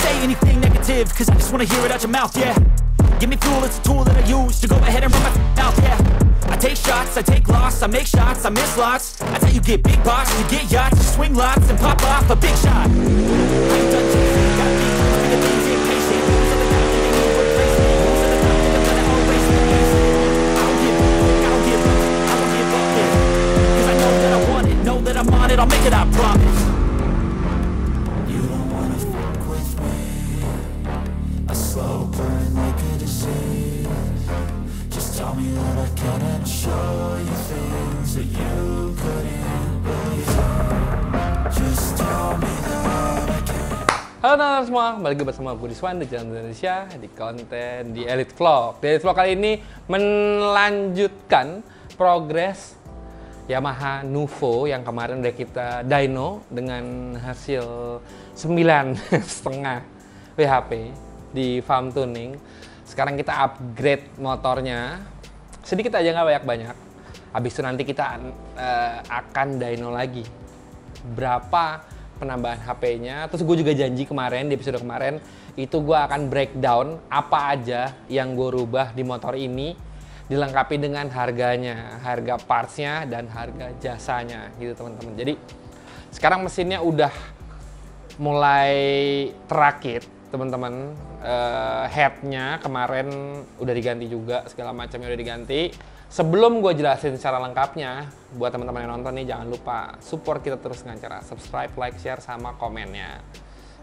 say anything negative, cause I just wanna hear it out your mouth, yeah. Give me fuel, it's a tool that I use to go ahead and run my mouth, yeah. I take shots, I take loss, I make shots, I miss lots. That's how you get big box, you get yachts, you swing lots and pop off a big shot. I ain't done chasing, got big dreams, bigger things, impatient. Who's at the top, they make me replace me. Who's at the top, they gonna always replace me. I don't give up, I don't give up, I don't give up, yeah. Cause I know that I want it, know that I'm on it, I'll make it, I promise. You don't wanna fuck with me. A slow burn like a disease. Just tell me that I can and show you things that you couldn't believe. Just tell me that I can. Halo teman-teman semua, kembali lagi bersama gue Rizwan di Jalan Indonesia di konten di Elite Vlog. Di Elite Vlog kali ini melanjutkan progres Yamaha Nuvo yang kemarin udah kita dyno dengan hasil 9,5 WHP di farm tuning. Sekarang kita upgrade motornya sedikit aja, nggak banyak-banyak. Habis itu nanti kita akan dyno lagi berapa penambahan HP-nya. Terus gue juga janji kemarin di episode kemarin itu gue akan breakdown apa aja yang gue rubah di motor ini, dilengkapi dengan harganya, harga partsnya dan harga jasanya gitu teman-teman. Jadi sekarang mesinnya udah mulai terakit teman-teman. Headnya kemarin udah diganti juga, segala macamnya udah diganti. Sebelum gue jelasin secara lengkapnya, buat teman-teman yang nonton nih jangan lupa support kita terus dengan cara subscribe, like, share, sama komennya.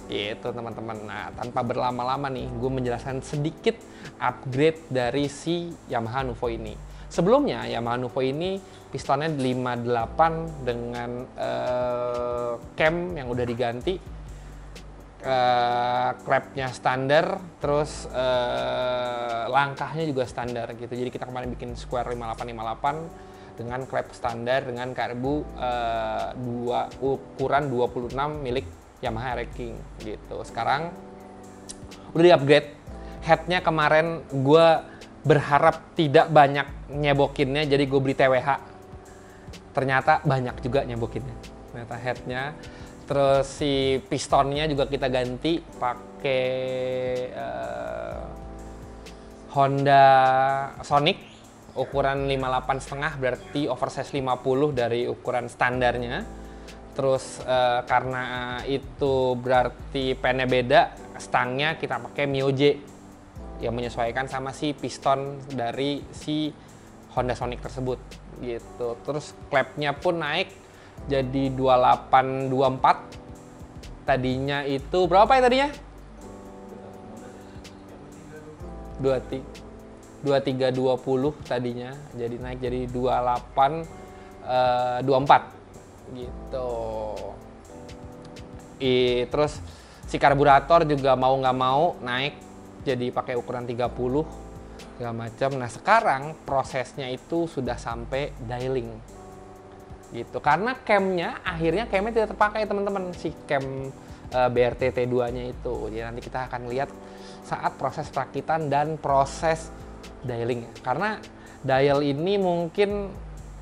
Gitu teman-teman. Nah, tanpa berlama-lama nih, gue menjelaskan sedikit upgrade dari si Yamaha Nuvo ini. Sebelumnya Yamaha Nuvo ini pistonnya 58 dengan cam yang udah diganti. Klepnya standar, terus langkahnya juga standar gitu. Jadi kita kemarin bikin square 5858 dengan klep standar dengan karbu ukuran 26 milik Yamaha Aero-King gitu. Sekarang udah di-upgrade. Headnya kemarin gue berharap tidak banyak nyebokinnya, jadi gue beli TWH. Ternyata banyak juga nyebokinnya. Ternyata headnya. Terus si pistonnya juga kita ganti pakai Honda Sonic ukuran 58,5, berarti oversize 50 dari ukuran standarnya. Terus karena itu berarti pennya beda, stangnya kita pakai Myoje yang menyesuaikan sama si piston dari si Honda Sonic tersebut gitu. Terus klepnya pun naik jadi 2824. Tadinya itu berapa ya tadinya? 2320 tadinya, jadi naik jadi 2824 gitu. Terus si karburator juga mau nggak mau naik jadi pakai ukuran 30 segala macam. Nah sekarang prosesnya itu sudah sampai dialing gitu, karena camnya akhirnya tidak terpakai teman-teman, si cam BRT T2 nya itu. Jadi nanti kita akan lihat saat proses perakitan dan proses dialing, karena dial ini mungkin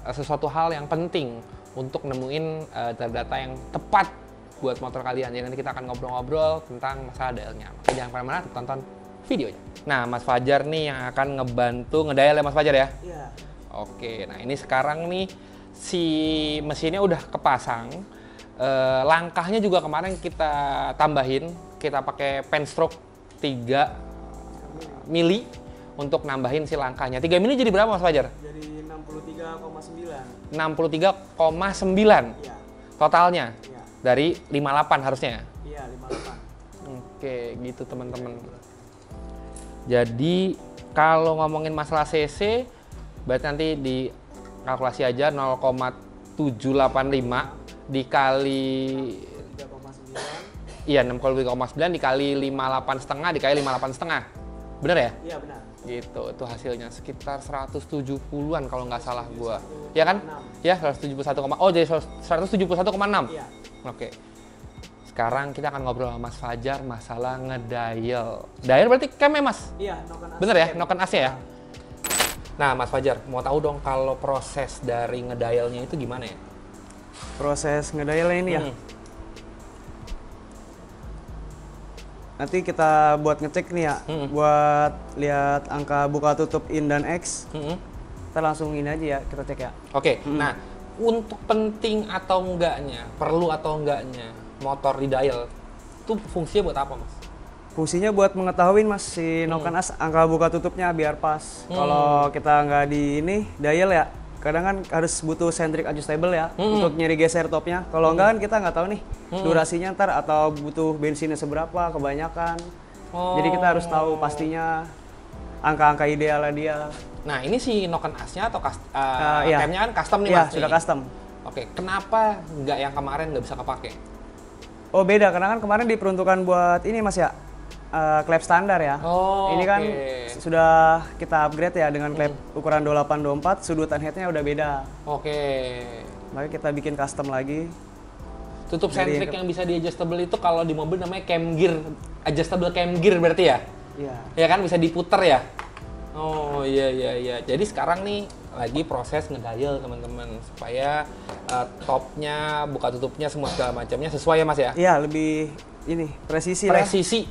sesuatu hal yang penting untuk nemuin data yang tepat buat motor kalian. Jadi nanti kita akan ngobrol-ngobrol tentang masalah dialnya. Oke, jangan kemana-mana, tonton videonya. Nah Mas Fajar nih yang akan ngebantu ngedial ya Mas Fajar ya? Iya. Oke, nah ini sekarang nih si mesinnya udah kepasang, langkahnya juga kemarin kita tambahin, kita pakai pen stroke 3 mili untuk nambahin si langkahnya. 3 mili jadi berapa Mas Fajar? Jadi 63,9. 63,9 Iya. totalnya? Iya. Dari 58 harusnya? Iya, 58. Oke, gitu teman-teman. Jadi kalau ngomongin masalah CC, berarti nanti di kalkulasi aja 0,785 dikali 3,9. Iya, 63,9 dikali 58,5 dikali 58,5. Bener ya? Iya, benar. Gitu, itu hasilnya sekitar 170-an kalau nggak salah gua. Ya kan? Ya, 171, oh jadi 171,6. Iya. Oke. Sekarang kita akan ngobrol sama Mas Fajar masalah ngedial. Dial berarti cam ya, Mas? Iya, noken AC. Bener ya? Noken AC ya? Nah, Mas Fajar, mau tahu dong kalau proses dari ngedialnya itu gimana ya? Proses ngedial ini ya? nanti kita buat ngecek nih ya, buat lihat angka buka tutup in dan X. Kita langsung ini aja ya, kita cek ya. Oke, nah untuk penting atau enggaknya, perlu atau enggaknya motor di dial, itu fungsinya buat apa, Mas? Fungsinya buat mengetahui Mas si Noken As angka buka tutupnya biar pas. Kalau kita nggak di ini dial ya, kadang kan harus butuh centric adjustable ya untuk nyeri geser topnya. Kalau enggak kan kita nggak tahu nih durasinya ntar atau butuh bensinnya seberapa kebanyakan. Jadi kita harus tahu pastinya angka-angka idealnya dia. Nah ini si Noken As-nya atau iya. ATM-nya kan custom nih Iya, Mas? sudah nih. custom. Oke, kenapa nggak yang kemarin nggak bisa kepake? Oh beda, karena kan kemarin diperuntukkan buat ini Mas ya, klep standar ya. Oh, ini kan oke. sudah kita upgrade ya dengan klep ukuran 28-24, sudutan headnya udah beda. Oke. Makanya kita bikin custom lagi. Tutup Dari centric yang bisa di adjustable itu kalau di mobil namanya cam gear, adjustable cam gear berarti ya? Iya. Ya kan bisa diputer ya? Oh iya. Jadi sekarang nih lagi proses ngedial teman-teman supaya topnya, buka tutupnya semua segala macamnya sesuai ya Mas ya? Iya, lebih ini presisi lah. Presisi.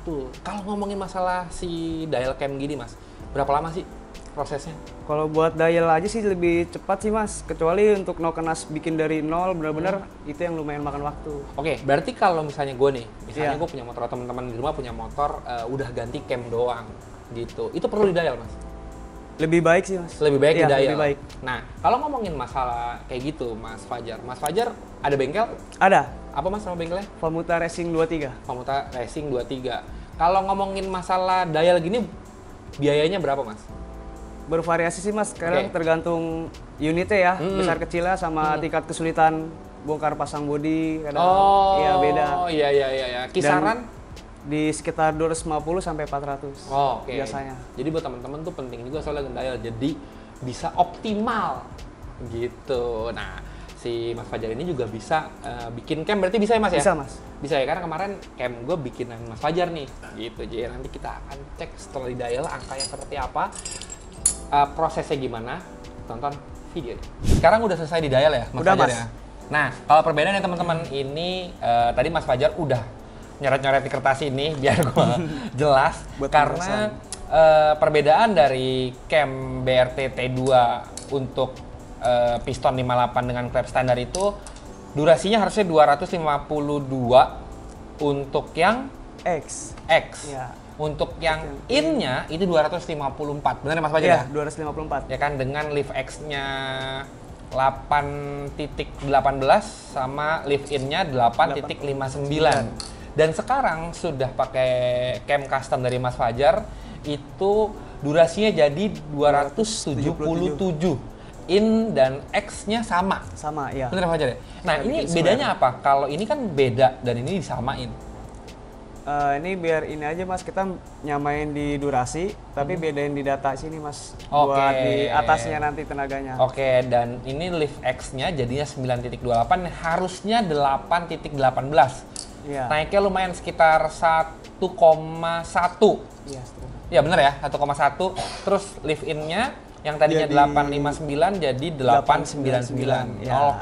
Tuh. Kalau ngomongin masalah si dial cam gini Mas, berapa lama sih prosesnya? Kalau buat dial aja sih lebih cepat sih Mas, kecuali untuk Noken As bikin dari nol benar-benar itu yang lumayan makan waktu. Oke, berarti kalau misalnya gue nih, misalnya Iya. gue punya motor, teman-teman di rumah punya motor, udah ganti cam doang gitu, itu perlu di dial Mas? Lebih baik sih Mas. Lebih baik Iya, di dial. lebih baik. Nah, kalau ngomongin masalah kayak gitu Mas Fajar ada bengkel? Ada Apa Mas nama bengkelnya? Famuta Racing 23. Famuta Racing 23. Kalau ngomongin masalah dial gini, biayanya berapa Mas? Bervariasi sih Mas, kadang Oke. tergantung unitnya ya, besar kecilnya sama tingkat kesulitan bongkar pasang bodi, kadang iya beda. Oh iya. Kisaran? Di sekitar 250 sampai 400 Oh, oke. biasanya. Jadi buat teman-teman tuh penting juga soalnya dial, jadi bisa optimal gitu. Nah, si Mas Fajar ini juga bisa bikin cam, berarti bisa ya Mas ya? Bisa Mas. Bisa ya, karena kemarin cam gue bikinan Mas Fajar nih, gitu. Jadi nanti kita akan cek setelah di dial angkanya seperti apa, prosesnya gimana, tonton video. Sekarang udah selesai di dial ya Mas Udah, Fajar Mas. ya? Nah, kalau perbedaannya teman-teman ini, tadi Mas Fajar udah nyoret-nyoret di kertas ini biar gue jelas, Buat karena perbedaan dari cam BRT T2 untuk piston 58 dengan klep standar itu durasinya harusnya 252 untuk yang X. X. Ya. Untuk yang in-nya itu 254. Benar ya Mas Fajar Iya, ya? 254. Ya kan, dengan lift X-nya 8.18 sama lift in-nya 8.59. Dan sekarang sudah pakai cam custom dari Mas Fajar, itu durasinya jadi 277. In dan X-nya sama. Sama, ya. Bener Mas Fajar ya? Nah, Kita ini bikin bedanya apa? Kalau ini kan beda dan ini disamain. Ini biar ini aja Mas, kita nyamain di durasi, tapi bedain di data sini Mas. Oke. Buat di atasnya nanti tenaganya. Oke, dan ini lift X-nya jadinya 9.28, harusnya 8.18. Iya. Naiknya lumayan sekitar 1,1. Iya, seterusnya. Ya bener ya, 1,1. Terus lift in-nya yang tadinya Jadi 859 jadi 899, 0,4. Ya.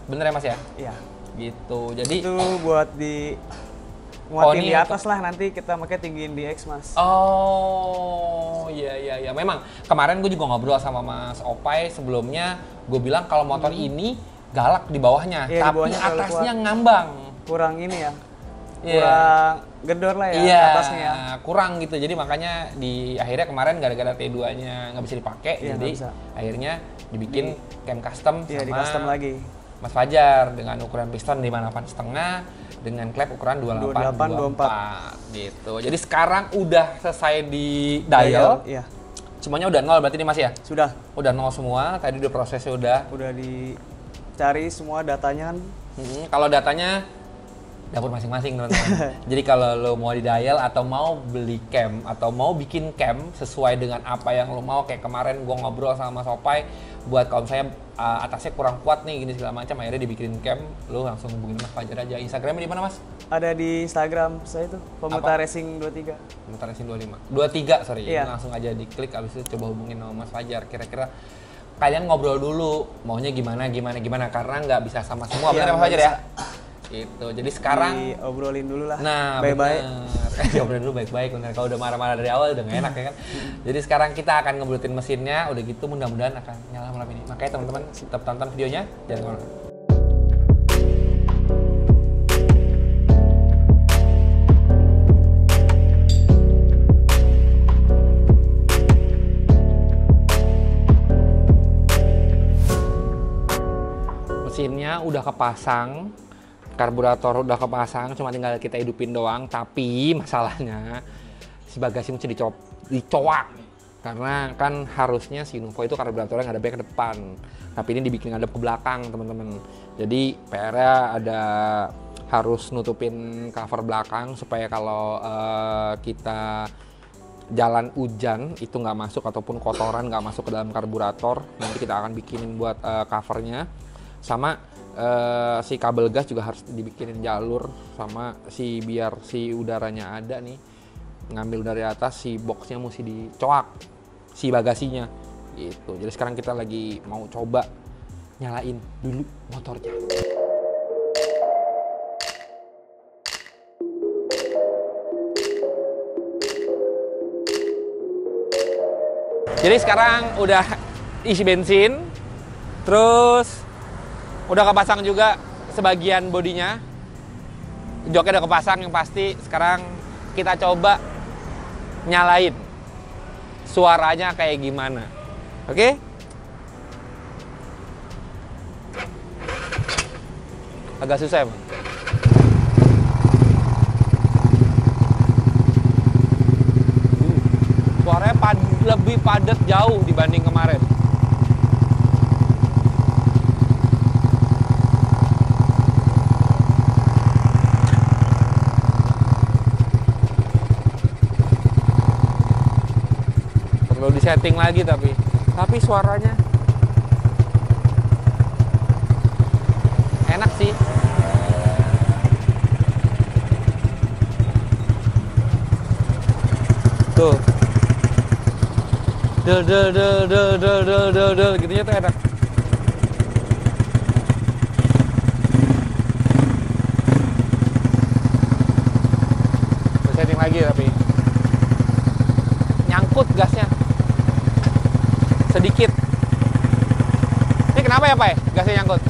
Bener ya Mas ya? Iya. Gitu. Jadi Itu buat di nguatin ini di atas lah, nanti kita pakai tinggiin di X Mas. oh, iya. Memang kemarin gue juga ngobrol sama Mas Opai sebelumnya, gue bilang kalau motor ini galak di bawahnya, Iya, di tapi bawahnya terlalu atasnya kuat. ngambang. Kurang ini ya. Iya. Kurang gedor lah ya Iya, atasnya ya. kurang gitu. Jadi makanya di akhirnya kemarin gara-gara T2-nya nggak bisa dipakai, Iya, jadi nggak bisa. akhirnya dibikin cam custom Iya, di sama custom lagi. Mas Fajar dengan ukuran piston 58,5 dengan klep ukuran 28-24 gitu. Jadi sekarang udah selesai di dial, Iya. semuanya udah nol berarti nih Mas ya? Sudah. Udah nol semua, tadi udah prosesnya udah. Udah dicari semua datanya kan. Kalau datanya dapur masing-masing teman-teman. Jadi kalau lo mau di dial atau mau beli cam atau mau bikin cam sesuai dengan apa yang lo mau, kayak kemarin gua ngobrol sama Mas Opai buat kalau misalnya atasnya kurang kuat nih gini segala macam, akhirnya dibikin cam, lo langsung hubungin Mas Fajar aja. Instagramnya di mana Mas? Ada di Instagram saya itu, Famuta Racing 23. Famuta Racing 23, sorry. Iya. Langsung aja diklik, abis itu coba hubungin sama Mas Fajar. Kira-kira kalian ngobrol dulu maunya gimana karena nggak bisa sama semua. Iya, Benar ya Mas nggak Fajar ya? bisa. Gitu. Jadi sekarang diobrolin dulu lah. Nah, baik-baik. Diobrolin dulu baik-baik. Bener. Kalau udah marah-marah dari awal udah nggak enak ya kan. Jadi sekarang kita akan ngebulutin mesinnya. Udah gitu mudah-mudahan akan nyala malam ini. Makanya teman-teman tetap tonton videonya. Jangan kemana-mana. Mesinnya udah kepasang, karburator udah kepasang, cuma tinggal kita hidupin doang. Tapi masalahnya si bagasi mesti dicowak karena kan harusnya si Nuvo itu karburatornya ngadepnya ke depan, tapi ini dibikin ngadep ke belakang teman-teman. Jadi PR-nya ada harus nutupin cover belakang supaya kalau kita jalan hujan itu nggak masuk ataupun kotoran nggak masuk ke dalam karburator. Nanti kita akan bikinin buat covernya. Sama si kabel gas juga harus dibikinin jalur sama biar si udaranya ada nih, ngambil dari atas, si boxnya mesti dicoak si bagasinya gitu. Jadi sekarang kita lagi mau coba nyalain dulu motornya. Jadi sekarang udah isi bensin, terus udah kepasang juga sebagian bodinya, joknya udah kepasang yang pasti. Sekarang kita coba nyalain suaranya kayak gimana. Oke? Agak susah emang. Suaranya lebih padat jauh dibanding kemarin. Perlu disetting lagi tapi suaranya enak sih. Tuh. Gitunya tuh enak. Setting lagi tapi nyangkut gasnya sedikit. Ini kenapa ya Pak? Gasnya nyangkut.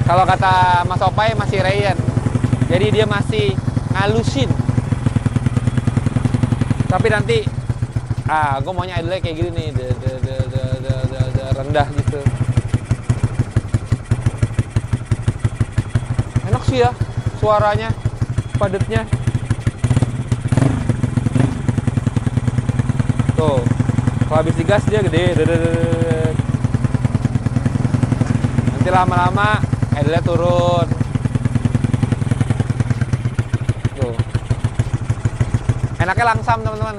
Kalau kata Mas Opai masih Ryan, jadi dia masih ngalusin. Tapi nanti gue maunya idle kayak gini nih, rendah gitu. Enak sih ya suaranya, padatnya. Tuh, kalau habis digas dia gede. Nanti lama-lama idle-nya turun. Tuh. Enaknya langsam teman-teman.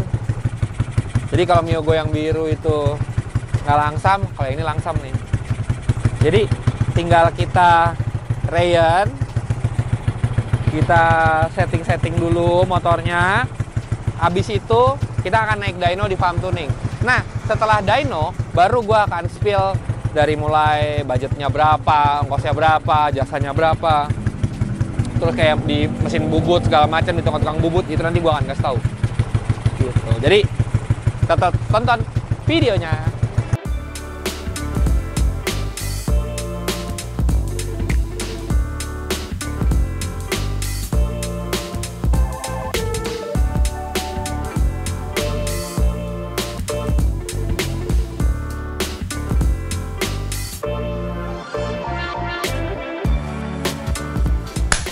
Jadi kalau Miogo yang biru itu nggak langsam, kalau ini langsam nih. Jadi tinggal kita Ryan, kita setting-setting dulu motornya. Habis itu kita akan naik dyno di farm tuning. Nah, setelah dyno, baru gua akan spill dari mulai budgetnya berapa, ongkosnya berapa, jasanya berapa. Terus kayak di mesin bubut segala macam, di tukang-tukang bubut, itu nanti gua akan kasih tahu. Gitu. Jadi tetap tonton videonya.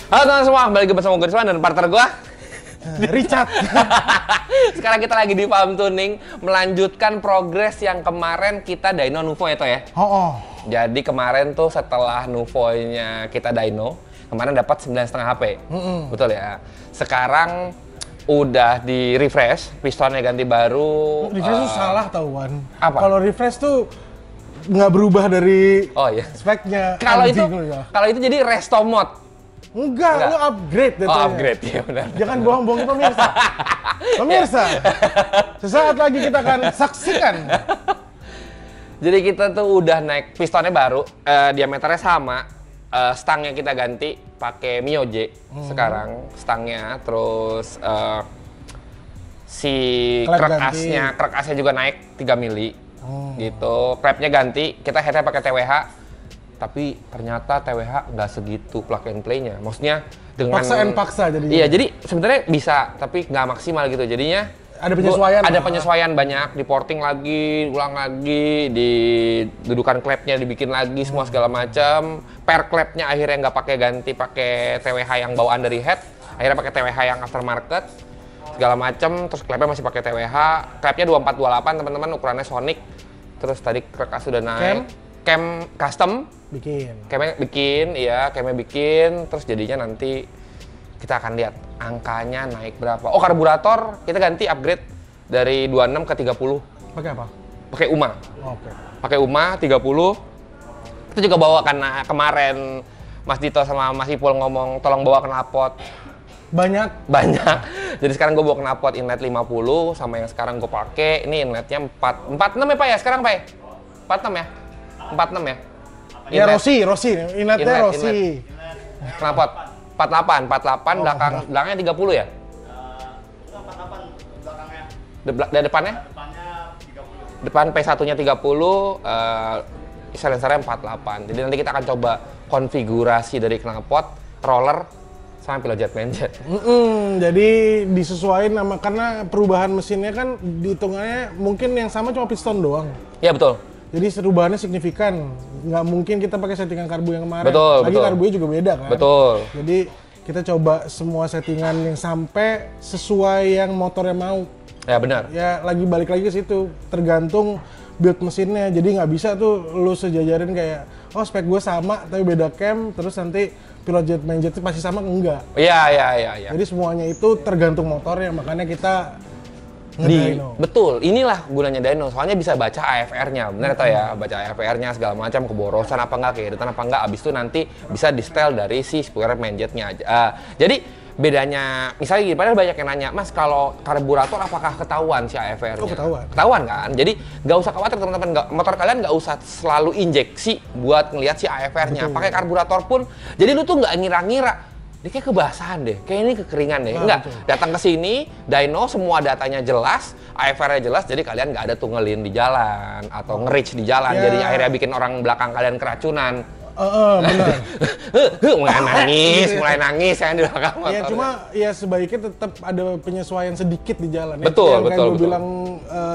Halo teman-teman semua, balik lagi bersama gue Rizwan dan partner gue Richard. Sekarang kita lagi di farm tuning, melanjutkan progres yang kemarin kita dyno Nuvo ya Toh ya? Jadi kemarin tuh setelah Nuvo-nya kita dyno, kemarin dapat 9,5 HP. Betul ya? Sekarang udah di refresh, pistonnya ganti baru. Refresh tuh salah tahuan. Apa? Kalau refresh tuh nggak berubah dari speknya. Kalau itu jadi resto mode. Enggak, lu upgrade deh. Oh, upgrade ya benar. Jangan bohong-bohongin pemirsa. Pemirsa, sesaat lagi kita akan saksikan. Jadi kita tuh udah naik pistonnya baru, diameternya sama, stangnya kita ganti, pakai Mio J sekarang stangnya, terus si krek asnya juga naik 3 mili gitu. Klepnya ganti, kita headnya pakai TWH, tapi ternyata TWH nggak segitu plug and play-nya. Maksudnya dengan paksa jadinya. Iya, jadi sebenarnya bisa, tapi nggak maksimal gitu. Jadinya ada penyesuaian. Ada penyesuaian banyak, di porting lagi, ulang lagi, di dudukan klepnya dibikin lagi semua segala macam. Per klepnya akhirnya nggak pakai ganti, pakai TWH yang bawaan dari head, akhirnya pakai TWH yang aftermarket segala macam. Terus klepnya masih pakai TWH, klepnya 2428 teman-teman, ukurannya Sonic. Terus tadi krek as sudah naik, cam custom camnya bikin, terus jadinya nanti kita akan lihat angkanya naik berapa. Oh, karburator kita ganti upgrade dari 26 ke 30. Pakai apa? Pakai UMA. Oke. Pakai UMA 30. Kita juga bawa karena kemarin Mas Dito sama Mas Ipul ngomong tolong bawa knalpot. Banyak. Jadi sekarang gue bawa knalpot inlet 50 sama yang sekarang gue pakai. Ini inletnya 46 ya Pak ya sekarang Pak ya? 46 ya? 46 ya? Ya Rossi, inletnya Rossi. Knalpot 48 belakangnya 30 ya? 48 belakangnya. Dari depannya? Depan P1-nya 30, silencernya 48. Jadi nanti kita akan coba konfigurasi dari knalpot, roller, sama pilot jet manjet. Jadi disesuaikan sama, karena perubahan mesinnya kan dihitungannya mungkin yang sama cuma piston doang. Iya betul. Jadi perubahannya signifikan. Nggak mungkin kita pakai settingan karbu yang kemarin. Betul. Karbunya juga beda kan. Betul. Jadi kita coba semua settingan yang sampai sesuai yang motornya mau. Ya benar. Ya lagi balik lagi ke situ. Tergantung build mesinnya. Jadi nggak bisa tuh lu sejajarin kayak, oh spek gue sama tapi beda cam, terus nanti pilot jet main jet pasti sama, enggak. Iya. Jadi semuanya itu tergantung motornya, makanya kita nge-dyno. Betul, inilah gunanya dyno. Soalnya bisa baca AFR-nya, benar atau ya? Baca AFR-nya segala macam, keborosan apa enggak, keiritan apa enggak. Abis itu nanti bisa di-setel dari si spoiler main jetnya aja. Jadi bedanya, misalnya gini, padahal banyak yang nanya, Mas kalau karburator apakah ketahuan si AFR-nya? Oh, ketahuan. Ketahuan kan? Jadi nggak usah khawatir teman-teman, motor kalian nggak usah selalu injeksi buat ngelihat si AFR-nya. Pakai karburator pun, jadi lu tuh nggak ngira-ngira, ini kayak kebasahan deh, kayak ini kekeringan deh. Enggak, datang ke sini, dyno semua datanya jelas, AFR-nya jelas, jadi kalian nggak ada tuh ngelin di jalan atau nge-reach di jalan, jadi akhirnya bikin orang belakang kalian keracunan. Benar. mulai nangis saya di belakang motor. Ya cuma ya sebaiknya tetap ada penyesuaian sedikit di jalan. Betul, yang betul. Gue bilang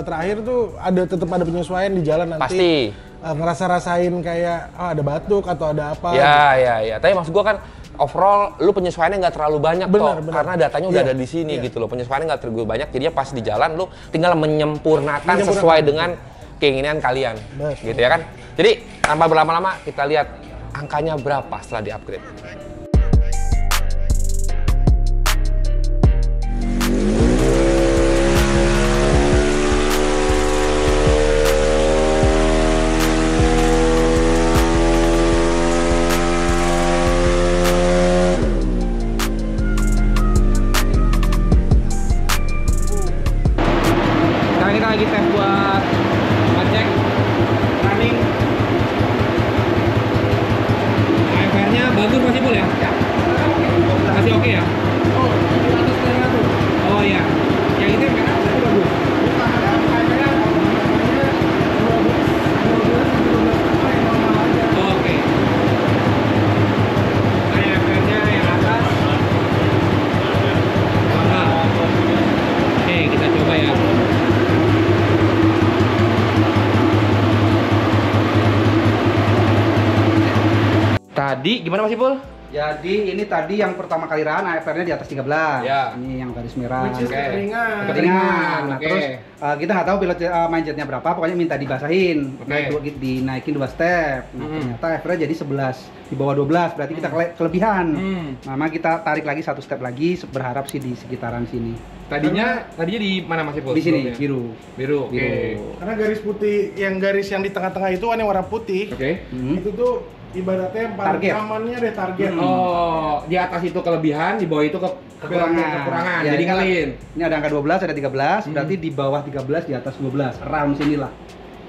terakhir tuh tetap ada penyesuaian di jalan nanti. Pasti. Ngerasa-rasain kayak ada batuk atau ada apa. Ya. Tapi maksud gue kan overall lu penyesuaiannya nggak terlalu banyak bener. Karena datanya udah ada di sini gitu loh. Penyesuaiannya nggak terlalu banyak, jadinya pas di jalan lu tinggal menyempurnakan sesuai dengan keinginan kalian. Betul. Gitu ya kan. Jadi tanpa berlama-lama kita lihat angkanya berapa setelah di-upgrade. Sekarang kita lagi tes buat ngecek running. AFR-nya bagus masih boleh ya? Masih oke ya? Oh, di atas kayaknya tuh. Oh iya. Yang itu yang merah itu bagus. Oke. AFR-nya yang atas. Oke, kita coba ya. Tadi gimana Mas Ipul? Jadi ini tadi yang pertama kali run AFR-nya di atas 13. Ya. Ini yang garis merah. Which is kekeringan. Kekeringan. Nah, Oke. terus kita nggak tahu pilot main jetnya berapa, pokoknya minta dibasahin. Oke. Dinaikin 2 step. Nah, ternyata AFR-nya jadi 11. Di bawah 12, berarti kita kelebihan. Mama kita tarik lagi 1 step lagi, berharap sih di sekitaran sini. Tadinya di mana Mas Ipul? Di sini, sebelumnya? biru. Oke. Karena garis putih, garis yang di tengah-tengah itu kan yang warna putih. Oke. Itu tuh ibaratnya yang paling Target. amannya deh target. Oh, di atas itu kelebihan, di bawah itu kekurangan. Ya, Jadi ini kan- ngelin. Ini ada angka 12, ada 13, berarti di bawah 13, di atas 12, round sinilah.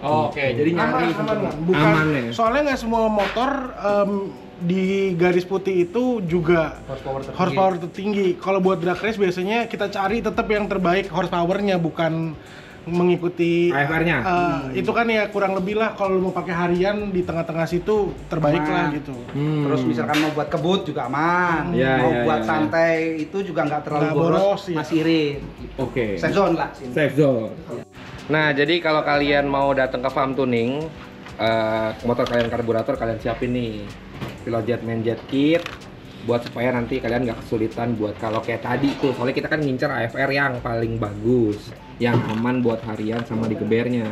Oke, jadi nyari Aman. Bukan, aman ya. soalnya nggak semua motor di garis putih itu juga horsepower tertinggi. Kalau buat drag race biasanya kita cari tetap yang terbaik horsepowernya, bukan mengikuti AFR-nya. Itu kan ya kurang lebih lah, kalau mau pakai harian di tengah-tengah situ terbaik lah gitu. Terus misalkan mau buat kebut juga aman, mau buat santai itu juga nggak terlalu boros, ya. masih irit. Oke. Safe zone lah. Safe zone. Nah, jadi kalau kalian mau datang ke farm tuning, motor kalian karburator kalian siapin nih Pilot Jet Main Jet Kit buat supaya nanti kalian nggak kesulitan buat kalau kayak tadi tuh, soalnya kita kan ngincer AFR yang paling bagus, yang aman buat harian sama digebernya.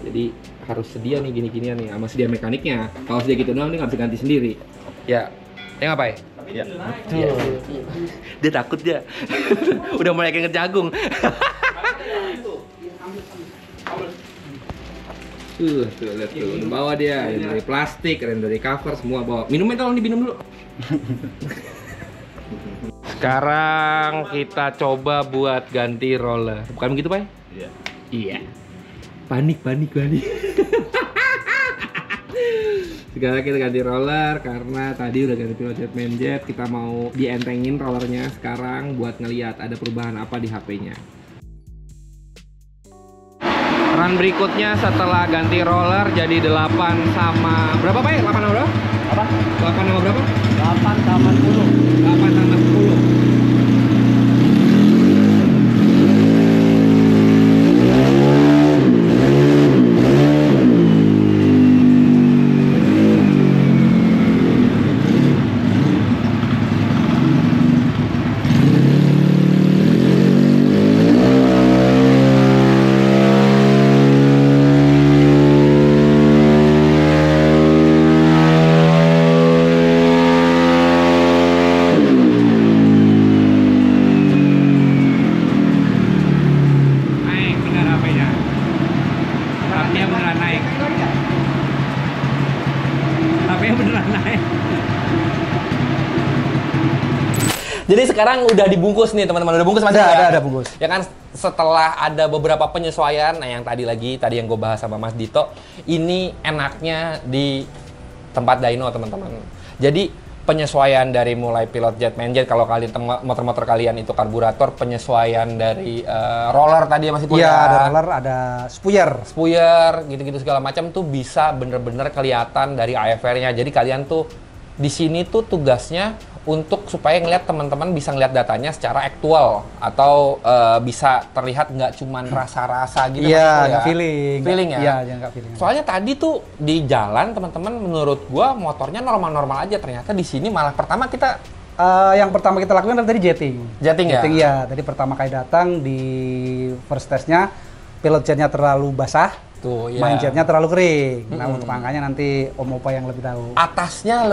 Jadi harus sedia nih gini-ginian nih, sama sedia mekaniknya. Kalau sedia gitu doang dia nggak bisa ganti sendiri. Ya, dia ngapain? Ya. Dia takut dia. Udah mulai kayak ngejagung. Tuh, lihat tuh. Bawa dia, ada dari plastik, ada dari cover, semua bawa. Minumnya tolong diminum dulu. Sekarang kita coba buat ganti roller. Bukan begitu, Pak? Iya. Iya. Panik. Sekarang kita ganti roller karena tadi udah ganti Pilot Jet Main Jet. Kita mau dientengin rollernya sekarang buat ngelihat ada perubahan apa di HP-nya. Run berikutnya setelah ganti roller jadi 8 sama berapa Pak? 8 sama berapa? Apa? 8 sama berapa? 8 sama 10. 8 sama 10. Jadi sekarang udah dibungkus nih teman-teman, udah bungkus masih ya? Ada bungkus. Ya kan setelah ada beberapa penyesuaian, nah yang tadi yang gue bahas sama Mas Dito, ini enaknya di tempat dyno teman-teman. Jadi penyesuaian dari mulai Pilot Jet Main Jet, kalau kalian motor-motor kalian itu karburator, penyesuaian dari roller tadi masih punya. Iya, ada roller, ada spuyer, gitu-gitu segala macam tuh bisa bener-bener kelihatan dari AFR-nya. Jadi kalian tuh di sini tuh tugasnya untuk supaya ngeliat teman-teman bisa ngeliat datanya secara aktual atau bisa terlihat nggak cuman rasa-rasa gitu. Iya, nggak feeling ya. Iya, nggak feeling. Soalnya tadi tuh di jalan teman-teman menurut gua motornya normal-normal aja, ternyata di sini malah pertama kita yang pertama kita lakukan adalah tadi jetting ya. Iya, tadi pertama kali datang di first testnya pilot jetnya terlalu basah. Tuh, ya. Main jetnya terlalu kering. Nah, untuk angkanya nanti Om Opa yang lebih tahu. Atasnya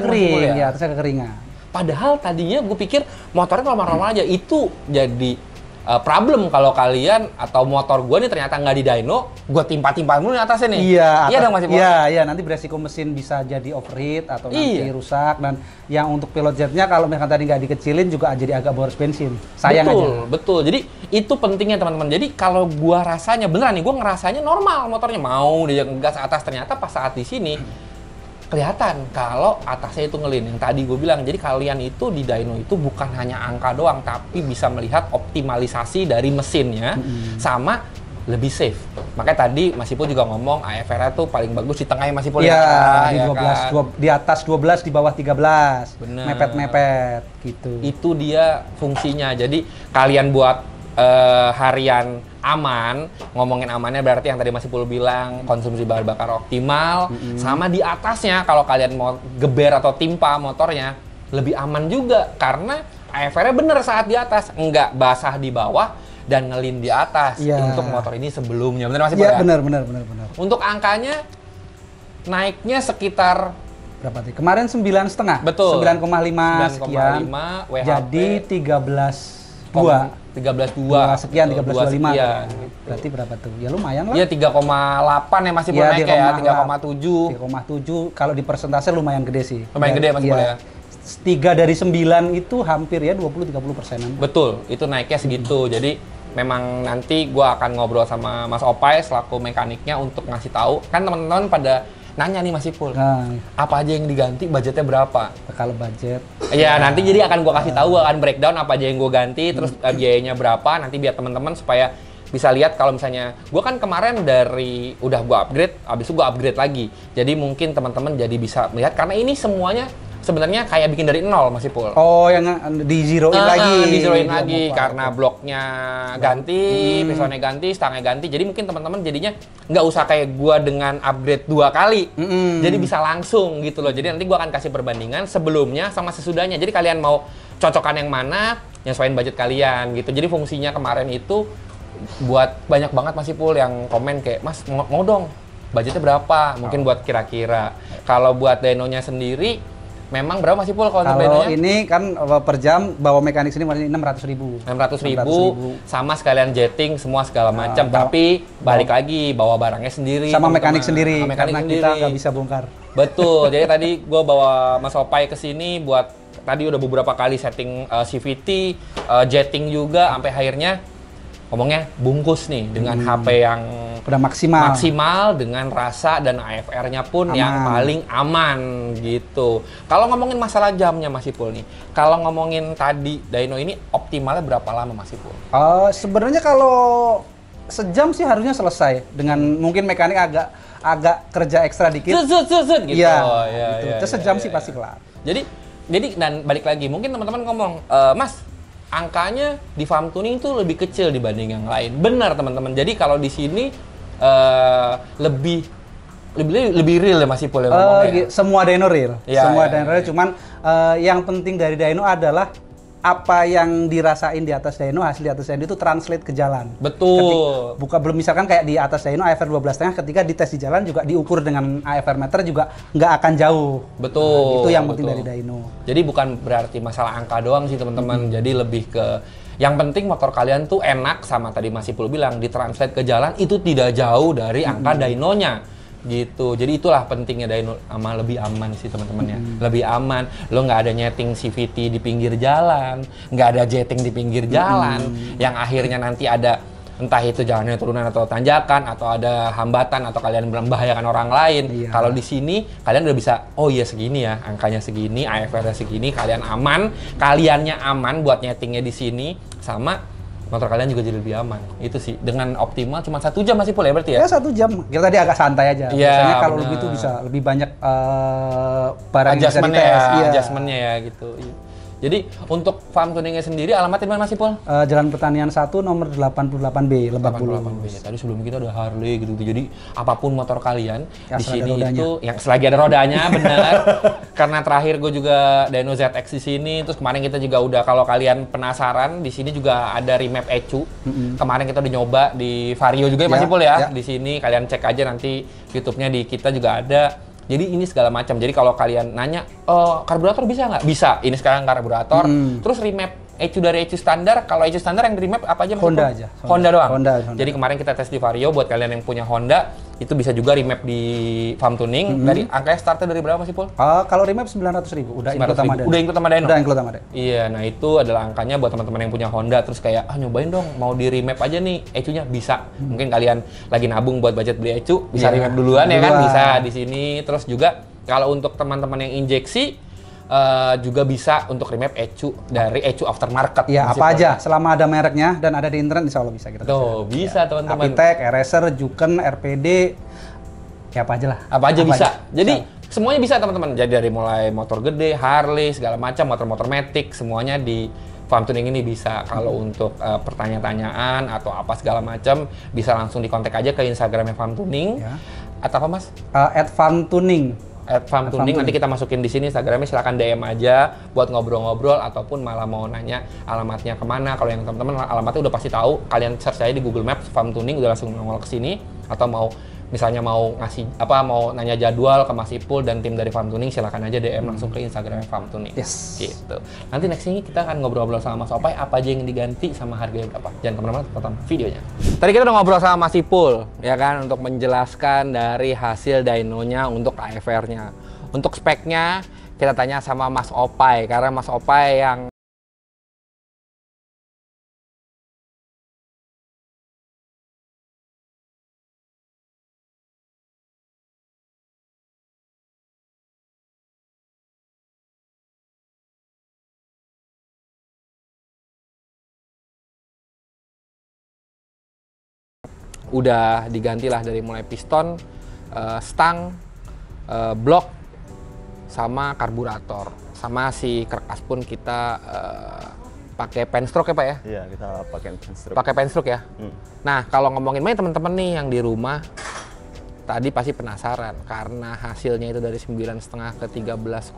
kering, ya, atasnya kekeringan. Padahal tadinya gue pikir motornya normal-normal aja. Itu jadi problem kalau kalian atau motor gue nih ternyata nggak di dyno, gue timpa-timpa dulu di atasnya nih. Iya dong masih. Iya, nanti beresiko mesin bisa jadi overheat atau nanti rusak. Dan yang untuk pilot jetnya kalau misalkan tadi nggak dikecilin juga jadi agak boros bensin. Sayang aja. Betul. Jadi itu pentingnya teman-teman. Jadi kalau gue rasanya beneran nih, gue ngerasanya normal motornya, mau dia ngegas atas, ternyata pas saat di sini kelihatan kalau atasnya itu ngelin. Yang tadi gue bilang, jadi kalian itu di dyno itu bukan hanya angka doang, tapi bisa melihat optimalisasi dari mesinnya sama lebih safe. Makanya tadi Mas Ipul juga ngomong AFR tuh paling bagus di tengahnya Mas Ipul. Iya, di 12, kan? Di atas 12, di bawah 13. Bener. Mepet-mepet gitu. Itu dia fungsinya. Jadi kalian buat harian aman, ngomongin amannya berarti yang tadi Mas Ipul bilang konsumsi bahan bakar optimal, sama di atasnya kalau kalian mau geber atau timpa motornya lebih aman juga karena AFR-nya bener saat di atas, enggak basah di bawah dan ngelin di atas. Untuk motor ini sebelumnya, bener Mas Ipul ya? Bener. Untuk angkanya naiknya sekitar berapa tadi? Kemarin 9,5. Betul. 9,5 sekian. WHP. Jadi 13,2 sekian, 13,25 sekian. Berarti berapa tuh? Ya lumayan lah. Iya 3,8 ya masih naik ya, 3,7. 3,7 kalau di persentase lumayan gede sih. Lumayan gede Mas Ipul ya. 3 dari 9 itu hampir ya 20-30%. Betul, itu naiknya segitu. Jadi memang nanti gua akan ngobrol sama Mas Opai selaku mekaniknya untuk ngasih tahu. Kan teman-teman pada nanya nih Mas Ipul, Nah, apa aja yang diganti, budgetnya berapa? kalau budget Ya nanti jadi akan gua kasih tahu, gua akan breakdown apa aja yang gua ganti, terus biayanya berapa, nanti biar teman-teman supaya bisa lihat kalau misalnya gua kan kemarin dari udah gua upgrade, habis itu gua upgrade lagi. Jadi mungkin teman-teman jadi bisa melihat karena ini semuanya sebenarnya kayak bikin dari nol Mas Ipul. oh yang di zeroin lagi. Di zeroin Dia lagi mau karena bloknya ganti, pistonnya ganti, stangnya ganti. Jadi mungkin teman-teman jadinya nggak usah kayak gua dengan upgrade 2 kali. Jadi bisa langsung gitu loh. Jadi nanti gua akan kasih perbandingan sebelumnya sama sesudahnya. Jadi kalian mau cocokan yang mana, yang sesuai budget kalian gitu. Jadi fungsinya kemarin itu buat banyak banget Mas Ipul yang komen kayak, "Mas, mau dong budgetnya berapa?" Mungkin buat kira-kira. Kalau buat dynonya sendiri memang berapa Mas Ipul kalau untuk Kalau dynonya? ini kan per jam bawa mekanik sini masih 600.000. 600.000 sama sekalian jetting semua segala macam, tapi balik lagi bawa barangnya sendiri Sama teman-teman. mekanik sendiri Sama mekanik karena sendiri. kita nggak bisa bongkar. Betul. Jadi tadi gue bawa Mas Opai ke sini buat tadi udah beberapa kali setting CVT, jetting juga sampai akhirnya ngomongnya bungkus nih dengan HP yang Udah maksimal. maksimal dengan rasa dan AFR-nya pun Aman. yang paling aman gitu. Kalau ngomongin masalah jamnya Mas Ipul nih, kalau ngomongin tadi dyno ini optimalnya berapa lama Mas Ipul? Sebenarnya kalau sejam sih harusnya selesai dengan mungkin mekanik agak kerja ekstra dikit. Zut gitu. Iya, Oh, gitu. iya, Terus iya, sejam iya, sih iya. pasti kelar. Jadi dan balik lagi, mungkin teman-teman ngomong, Mas, angkanya di farm tuning itu lebih kecil dibanding yang lain. Benar teman-teman. Jadi kalau di sini lebih real ya Mas Ipul ya ngomongnya. Semua dyno real. Iya, Semua iya, dyno real. Cuman yang penting dari dyno adalah apa yang dirasain di atas dyno, hasil di atas dyno itu translate ke jalan. Betul. Belum misalkan kayak di atas dyno AFR 12,5 ketika dites di jalan juga diukur dengan AFR meter juga nggak akan jauh. Betul. Itu yang penting betul. dari dyno. Jadi bukan berarti masalah angka doang sih teman-teman. Jadi lebih ke yang penting motor kalian tuh enak sama tadi Mas Ipul bilang ditranslate ke jalan itu tidak jauh dari angka dynonya gitu. Jadi itulah pentingnya dyno sama lebih aman sih teman-teman ya. Lebih aman. Lo nggak ada nyeting CVT di pinggir jalan, nggak ada jetting di pinggir jalan, yang akhirnya nanti ada entah itu jalannya turunan atau tanjakan atau ada hambatan atau kalian membahayakan orang lain. Iya. Kalau di sini kalian udah bisa, oh iya segini ya, angkanya segini, AFR-nya segini, kalian aman, kaliannya aman buat nyetingnya di sini, sama motor kalian juga jadi lebih aman. Itu sih dengan optimal cuma 1 jam masih boleh berarti ya? Ya 1 jam. Kita tadi agak santai aja. Iya, Biasanya kalau benar. lebih itu bisa lebih banyak barang yang bisa Adjustment-nya dites. ya, Iya. adjustment-nya ya gitu. Iya. Jadi untuk farm tuningnya sendiri alamatnya di mana Mas Ipul? Jalan Pertanian 1 nomor 88B Lebak 88B. Bulus. Tadi sebelum kita ada Harley gitu. Jadi apapun motor kalian Ya, di selagi sini ada rodanya. itu yang selagi ada rodanya benar. Karena terakhir gue juga Dyno ZX di sini. Terus kemarin kita juga udah kalau kalian penasaran di sini juga ada remap ECU. Kemarin kita udah nyoba di Vario juga ya Mas Ya, Ipul ya. ya. Di sini kalian cek aja nanti YouTube-nya di kita juga ada. Jadi ini segala macam. Jadi kalau kalian nanya, karburator bisa nggak? Bisa. Ini sekarang karburator. Terus remap ECU dari ECU standar. Kalau ECU standar yang di remap apa aja? Mas Honda Ipul? aja. Honda doang? Honda. Jadi kemarin kita tes di Vario, buat kalian yang punya Honda, itu bisa juga remap di farm tuning. Dari angkanya startnya dari berapa Mas Ipul? Kalau remap 900.000 udah include sama 900.000. Dyno. Udah include sama Dyno? Udah include sama Dyno. Iya, nah itu adalah angkanya buat teman-teman yang punya Honda, terus kayak, nyobain dong, mau di remap aja nih, ECU-nya bisa. Mungkin kalian lagi nabung buat budget beli ECU, bisa Iya, remap duluan ya kan, duluan. bisa di sini. Terus juga kalau untuk teman-teman yang injeksi, juga bisa untuk remap ECU dari ECU aftermarket. Iya, Mas apa Ipul. aja selama ada mereknya dan ada di internet insya Allah bisa kita. Tuh, bisa teman-teman. Apitek, Eraser, Juken, RPD, ya apa aja lah. Apa aja bisa. Jadi Bisa. semuanya bisa teman-teman. Jadi dari mulai motor gede, Harley, segala macam, motor-motor matic, semuanya di farm tuning ini bisa. Kalau untuk pertanyaan-tanyaan atau apa segala macam, bisa langsung dikontak aja ke Instagramnya farm tuning. Ya. Atau apa Mas? Farm Tuning. Farm tuning nanti kita masukin di sini Instagramnya, silakan DM aja buat ngobrol-ngobrol ataupun malah mau nanya alamatnya kemana. Kalau yang teman-teman alamatnya udah pasti tahu, kalian search aja di Google Maps farm tuning udah langsung nongol ke sini. Atau mau misalnya mau ngasih mau nanya jadwal ke Mas Ipul dan tim dari farm tuning, silakan aja DM langsung ke Instagramnya farm tuning. Yes. Gitu. Nanti next ini kita akan ngobrol-ngobrol sama Mas Opai apa aja yang diganti sama harganya berapa. Jangan kemana-mana, tonton videonya. Tadi kita udah ngobrol sama Mas Ipul ya kan, untuk menjelaskan dari hasil dynonya untuk AFR-nya. Untuk speknya kita tanya sama Mas Opai karena Mas Opai yang udah digantilah dari mulai piston, stang, blok, sama karburator. Sama si karkas pun kita pakai penstroke ya Pak ya? Iya, kita pakai penstroke. Pakai penstroke ya? Nah, kalau ngomongin main teman-teman nih yang di rumah, tadi pasti penasaran karena hasilnya itu dari 9,5 ke 13,2.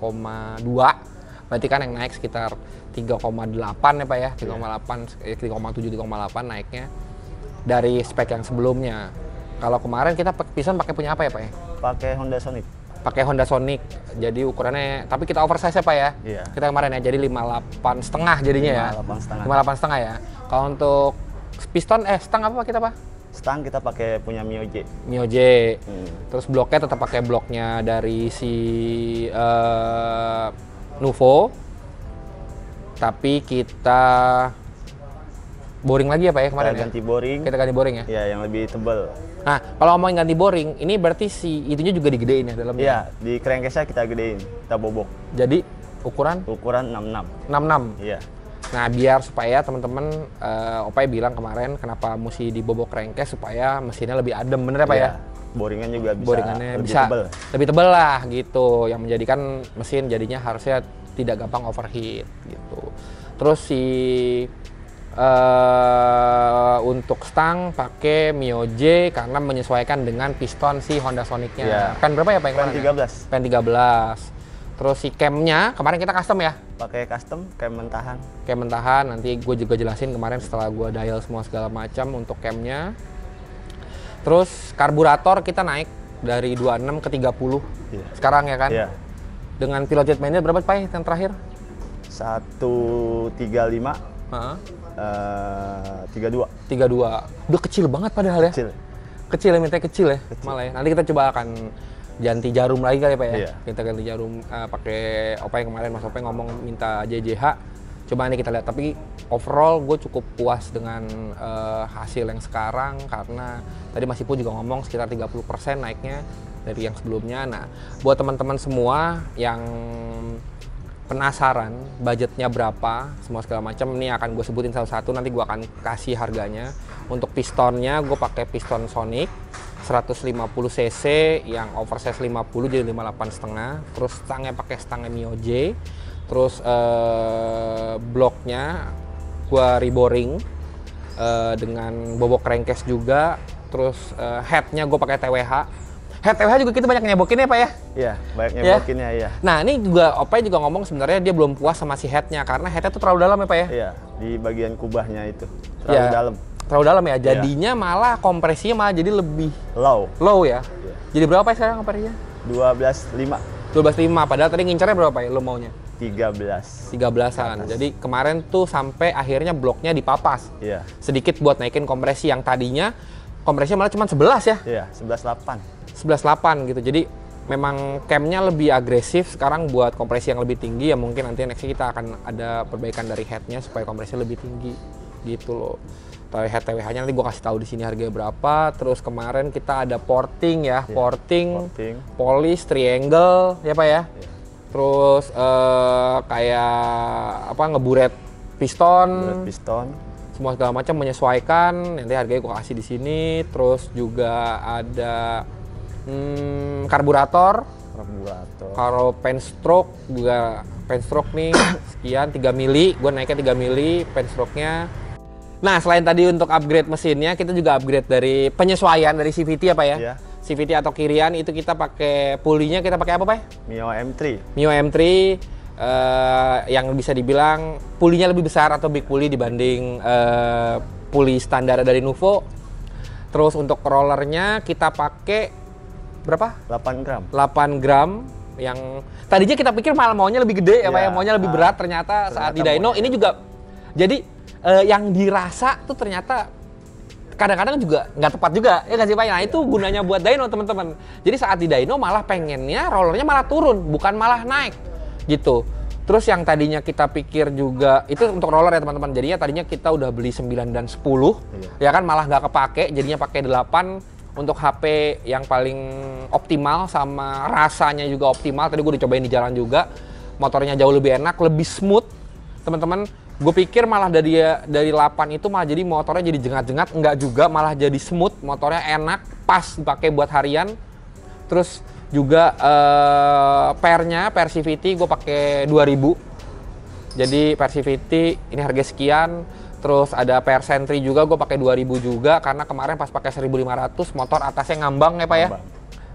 Berarti kan yang naik sekitar 3,8 ya Pak ya? 3,7, 3,8 naiknya dari spek yang sebelumnya. Kalau kemarin kita piston pakai punya apa ya Pak ya? Pakai Honda Sonic. Pakai Honda Sonic, jadi ukurannya, tapi kita oversize ya Pak ya? Iya. Kita kemarin ya, jadi 58,5 jadinya ya? 58,5 ya? Kalau untuk piston, stang apa kita Pak? Stang kita pakai punya Mio J. Mio J. Terus bloknya tetap pakai bloknya dari si Nuvo, tapi kita boring lagi ya Pak ya kemarin Kita ganti boring. Kita ganti boring ya? Iya, yang lebih tebal. Nah, kalau ngomongin ganti boring, ini berarti si itunya juga digedein ya dalamnya? Iya, di crankcase-nya kita gedein, kita bobok. Jadi ukuran 66. 66. Iya. Nah, biar supaya teman-teman, Opai bilang kemarin kenapa mesti dibobok crankcase supaya mesinnya lebih adem, bener ya Pak ya? Boringan juga bisa Boringannya lebih bisa tebal. lebih tebal lah gitu, yang menjadikan mesin jadinya harusnya tidak gampang overheat gitu. Terus si untuk stang pakai Mio J karena menyesuaikan dengan piston si Honda Sonic-nya. Iya. Pen berapa ya Pak yang Pen kemarin? 13. Pen 13. Terus si camnya kemarin kita custom ya? Pakai custom cam mentahan. Cam mentahan, nanti gue juga jelasin kemarin setelah gue dial semua segala macam untuk camnya. Terus karburator kita naik dari 26 ke 30 sekarang ya kan? Iya. Dengan pilot jet mainnya berapa Pak yang terakhir? 135. 32. 32. Udah kecil banget padahal ya? Kecil ya, mintanya kecil ya? Malah ya. Nanti kita coba akan ganti jarum lagi kali ya Pak ya? Iya. Kita ganti jarum, pakai Opai kemarin, Mas Opai ngomong minta JJH. Coba nanti kita lihat, tapi overall gue cukup puas dengan hasil yang sekarang karena tadi Mas Ipu juga ngomong sekitar 30% naiknya dari yang sebelumnya. Nah, buat teman-teman semua yang penasaran budgetnya berapa, semua segala macam, ini akan gue sebutin satu-satu, nanti gue akan kasih harganya. Untuk pistonnya gue pakai piston Sonic 150 cc yang oversize 50 jadi 58,5. Terus stangnya pakai stangnya Mio J. Terus bloknya gue reboring dengan bobok crankcase juga. Terus headnya gue pakai TWH. Head TWH juga kita banyak nyebokin ya Pak ya? Iya, banyak nyebokinnya ya. Nah ini juga Opai juga ngomong sebenarnya dia belum puas sama si headnya karena headnya tuh terlalu dalam ya Pak ya? Iya, di bagian kubahnya itu terlalu dalam. Terlalu dalam ya, jadinya malah kompresinya malah jadi lebih low ya? Iya. Jadi berapa ya sekarang kompresinya? 12,5. 12,5, padahal tadi ngincernya berapa ya lo maunya? 13. 13-an. Jadi kemarin tuh sampai akhirnya bloknya dipapas. Iya. Sedikit buat naikin kompresi yang tadinya kompresinya malah cuma 11 ya? Iya, 11,8. 11,8 gitu. Jadi memang camnya lebih agresif sekarang buat kompresi yang lebih tinggi ya, mungkin nanti next kita akan ada perbaikan dari headnya supaya kompresinya lebih tinggi gitu loh. Head TWH-nya nanti gue kasih tahu di sini harganya berapa. Terus kemarin kita ada porting ya, porting, polish, triangle ya Pak ya. Terus kayak apa ngeburet piston, semua segala macam menyesuaikan. Nanti harganya gue kasih di sini. Terus juga ada karburator. Kalau penstroke juga penstroke nih sekian 3 mili. Gue naiknya 3 mili penstroke-nya. Nah, selain tadi untuk upgrade mesinnya, kita juga upgrade dari penyesuaian dari CVT ya Pak ya? Iya. CVT atau kirian itu kita pakai pulinya, kita pakai apa Pak? Mio M3. Mio M3 yang bisa dibilang pulinya lebih besar atau big pulley dibanding puli standar dari Nuvo. Terus untuk rollernya kita pakai berapa? 8 gram. 8 gram yang tadinya kita pikir malah maunya lebih gede ya Pak ya, maunya lebih berat, ternyata saat di dyno ini juga jadi yang dirasa tuh ternyata kadang-kadang juga nggak tepat juga, ya nggak sih Pak? Nah itu gunanya buat dyno teman-teman. Jadi saat di dyno malah pengennya rollernya malah turun, bukan malah naik gitu. Terus yang tadinya kita pikir juga, itu untuk roller ya teman-teman, jadinya tadinya kita udah beli 9 dan 10, ya kan malah nggak kepake, jadinya pakai 8 untuk HP yang paling optimal sama rasanya juga optimal. Tadi gue dicobain di jalan juga, motornya jauh lebih enak, lebih smooth teman-teman. Gue pikir malah dari 8 itu malah jadi motornya jadi jengat-jengat, enggak juga, malah jadi smooth, motornya enak, pas dipakai buat harian. Terus juga pernya, Persivity gue pakai 2000. Jadi Persivity ini harga sekian. Terus ada per Sentry juga gue pakai 2000 juga karena kemarin pas pakai 1500 motor atasnya ngambang ya Pak ya.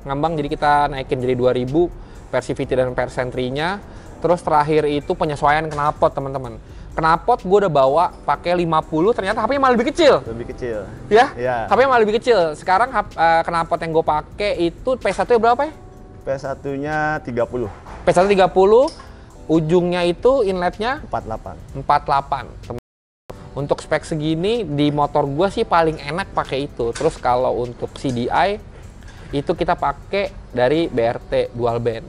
Ngambang, jadi kita naikin jadi 2000 Persivity dan per Sentry-nya. Terus terakhir itu penyesuaian knalpot teman-teman. Knalpot gue udah bawa pakai 50, ternyata HP-nya malah lebih kecil. Lebih kecil. Ya? Iya. HP-nya malah lebih kecil. Sekarang knalpot yang gue pakai itu P1-nya berapa ya? P1-nya 30. P1 30. Ujungnya itu inletnya 48. 48. Untuk spek segini di motor gue sih paling enak pakai itu. Terus kalau untuk CDI itu kita pakai dari BRT dual band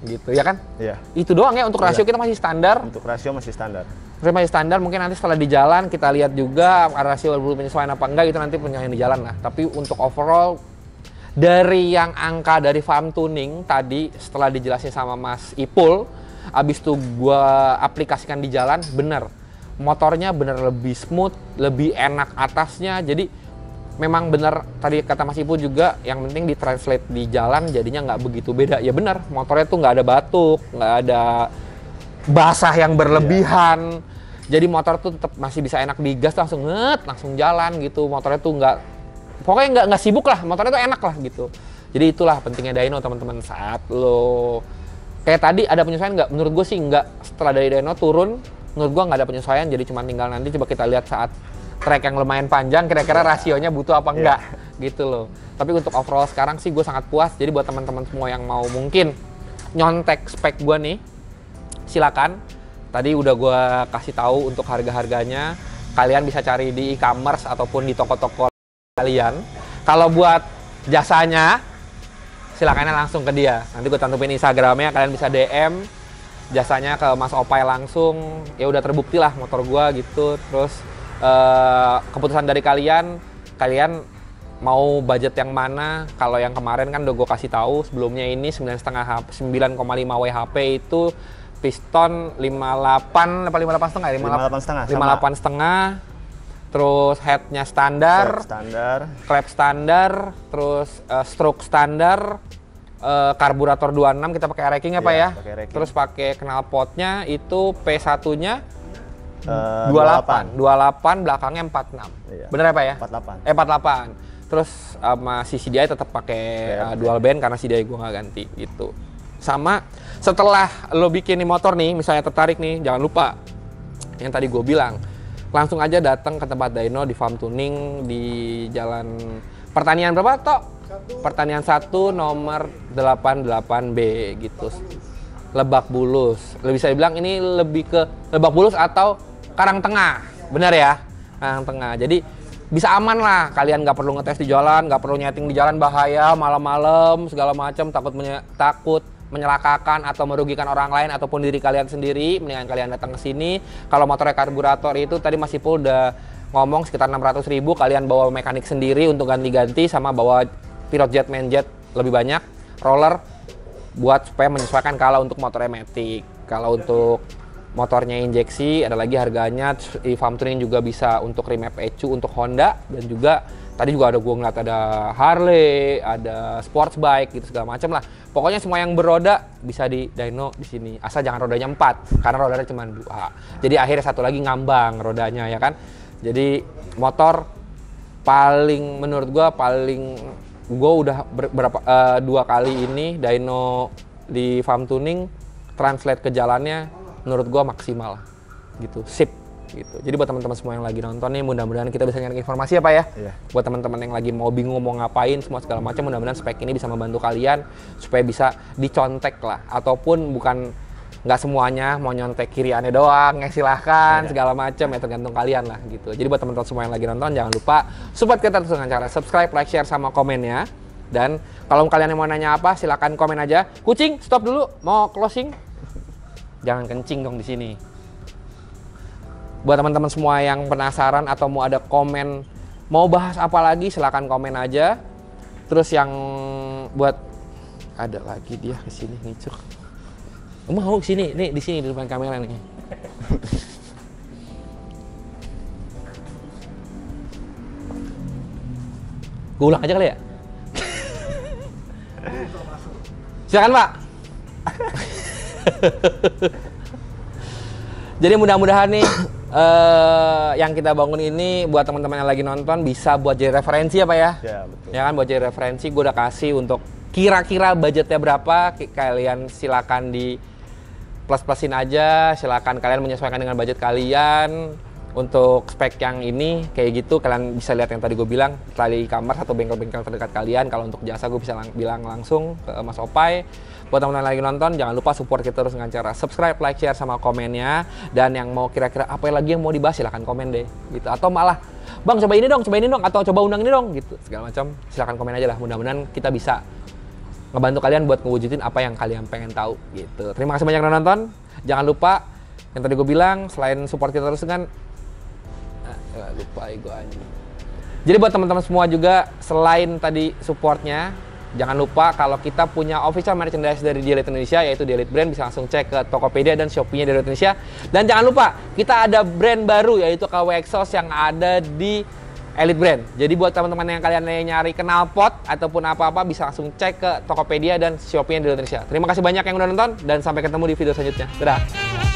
gitu ya kan? Iya. Itu doang ya, untuk rasio kita masih standar. Untuk rasio masih standar. Masih standar, mungkin nanti setelah di jalan kita lihat juga rasio perlu penyesuaian apa enggak, itu nanti penyesuaian di jalan lah. Tapi untuk overall dari yang angka dari farm tuning tadi setelah dijelasin sama Mas Ipul, abis itu gua aplikasikan di jalan, bener motornya bener lebih smooth, lebih enak atasnya. Jadi memang bener tadi kata Mas Ipul juga, yang penting ditranslate di jalan jadinya nggak begitu beda. Ya bener, motornya tuh nggak ada batuk, nggak ada basah yang berlebihan. Jadi motor tuh tetap masih bisa enak digas, langsung langsung jalan gitu. Motornya tuh pokoknya nggak sibuk lah, motornya tuh enak lah gitu. Jadi itulah pentingnya dyno teman-teman. Saat lo kayak tadi ada penyesuaian nggak? Menurut gue sih nggak. Setelah dari dyno turun, menurut gue nggak ada penyesuaian. Jadi cuma tinggal nanti coba kita lihat saat trek yang lumayan panjang, kira-kira rasionya butuh apa enggak gitu loh. Tapi untuk overall sekarang sih gue sangat puas. Jadi buat teman-teman semua yang mau mungkin nyontek spek gue nih, silakan. Tadi udah gue kasih tahu untuk harga-harganya. Kalian bisa cari di e-commerce ataupun di toko-toko kalian. Kalau buat jasanya, silakannya langsung ke dia. Nanti gue cantumin Instagramnya, kalian bisa DM jasanya ke Mas Opai langsung. Ya udah terbukti lah motor gue gitu. Terus keputusan dari kalian mau budget yang mana. Kalau yang kemarin kan udah gue kasih tahu sebelumnya, ini 9,5 WHP itu piston 58 apa 58 setengah? 58 setengah. Terus headnya standar, klep standar, terus stroke standar, karburator 26 kita pakai racking ya Pak ya. Terus pakai knalpotnya itu P1-nya 28, belakangnya 46. Iya. Bener ya Pak ya? 48. Terus sama si CDI tetap pakai dual band karena CDI gue nggak ganti gitu. Sama setelah lo bikin nih motor nih, misalnya tertarik nih, jangan lupa yang tadi gue bilang, langsung aja datang ke tempat dyno di Farm Tuning di Jalan Pertanian berapa Tok? Pertanian 1 nomor 88B gitu. Lebak Bulus. Lebih bisa dibilang ini lebih ke Lebak Bulus atau Karangtengah. Benar ya? Karangtengah. Jadi bisa aman lah, kalian nggak perlu ngetes di jalan, nggak perlu nyeting di jalan, bahaya malam-malam segala macam, takut menyelakakan atau merugikan orang lain ataupun diri kalian sendiri. Mendingan kalian datang ke sini. Kalau motornya karburator itu tadi Mas Ipul udah ngomong sekitar 600.000, kalian bawa mekanik sendiri untuk ganti-ganti, sama bawa pilot jet, main jet lebih banyak, roller buat supaya menyesuaikan kalau untuk motornya matic. Kalau untuk motornya injeksi ada lagi harganya. Di Farm Tuning juga bisa untuk remap ECU untuk Honda, dan juga tadi juga ada gue ngeliat ada Harley, ada sports bike gitu segala macam lah. Pokoknya semua yang beroda bisa di dyno di sini. Asal jangan rodanya 4 karena rodanya cuma 2. Jadi akhirnya satu lagi ngambang rodanya ya kan. Jadi motor paling menurut gue udah berapa 2 kali ini dyno di Farm Tuning translate ke jalannya menurut gue maksimal gitu, sip gitu. Jadi buat teman-teman semua yang lagi nonton nih, mudah-mudahan kita bisa nyari informasi ya Pak ya. Iya. Buat teman-teman yang lagi mau bingung mau ngapain semua segala macam, mudah-mudahan spek ini bisa membantu kalian supaya bisa dicontek lah, ataupun bukan nggak semuanya mau nyontek kiriannya doang, ya silahkan segala macam ya, tergantung kalian lah gitu. Jadi buat teman-teman semua yang lagi nonton, jangan lupa support kita terus dengan cara subscribe, like, share sama komennya. Dan kalau kalian yang mau nanya apa, silakan komen aja. Kucing, stop dulu, mau closing. Jangan kencing dong di sini. Buat teman-teman semua yang penasaran atau mau ada komen, mau bahas apa lagi, silakan komen aja. Terus yang buat ada lagi dia ke sini ngicuk. Mau ke sini, nih di sini di depan kamera nih. Gue ulang aja kali ya. Silakan Pak. Jadi mudah-mudahan nih yang kita bangun ini buat teman-teman yang lagi nonton bisa buat jadi referensi ya Pak ya. Ya, betul. Ya kan buat jadi referensi. Gue udah kasih untuk kira-kira budgetnya berapa. Kalian silakan di plus-plusin aja. Silakan kalian menyesuaikan dengan budget kalian. Untuk spek yang ini kayak gitu kalian bisa lihat yang tadi gue bilang tali kamar atau bengkel-bengkel terdekat kalian. Kalau untuk jasa gue bisa bilang langsung ke Mas Opai. Buat teman-teman lagi nonton jangan lupa support kita terus dengan cara subscribe, like, share sama komennya. Dan yang mau kira-kira apa lagi yang mau dibahas silahkan komen deh gitu. Atau malah Bang coba ini dong atau coba undang ini dong gitu. Segala macam silahkan komen aja lah. Mudah-mudahan kita bisa ngebantu kalian buat ngewujudin apa yang kalian pengen tahu gitu. Terima kasih banyak udah nonton. Jangan lupa yang tadi gue bilang selain support kita terus dengan lupa gue aja. Jadi buat teman-teman semua juga selain tadi supportnya, jangan lupa kalau kita punya official merchandise dari The Elite Indonesia yaitu The Elite Brand, bisa langsung cek ke Tokopedia dan Shopee-nya The Elite Indonesia. Dan jangan lupa kita ada brand baru yaitu KW Exhaust yang ada di Elite Brand. Jadi buat teman-teman yang kalian nyari knalpot ataupun apa-apa bisa langsung cek ke Tokopedia dan Shopee-nya The Elite Indonesia. Terima kasih banyak yang udah nonton dan sampai ketemu di video selanjutnya. Dadah.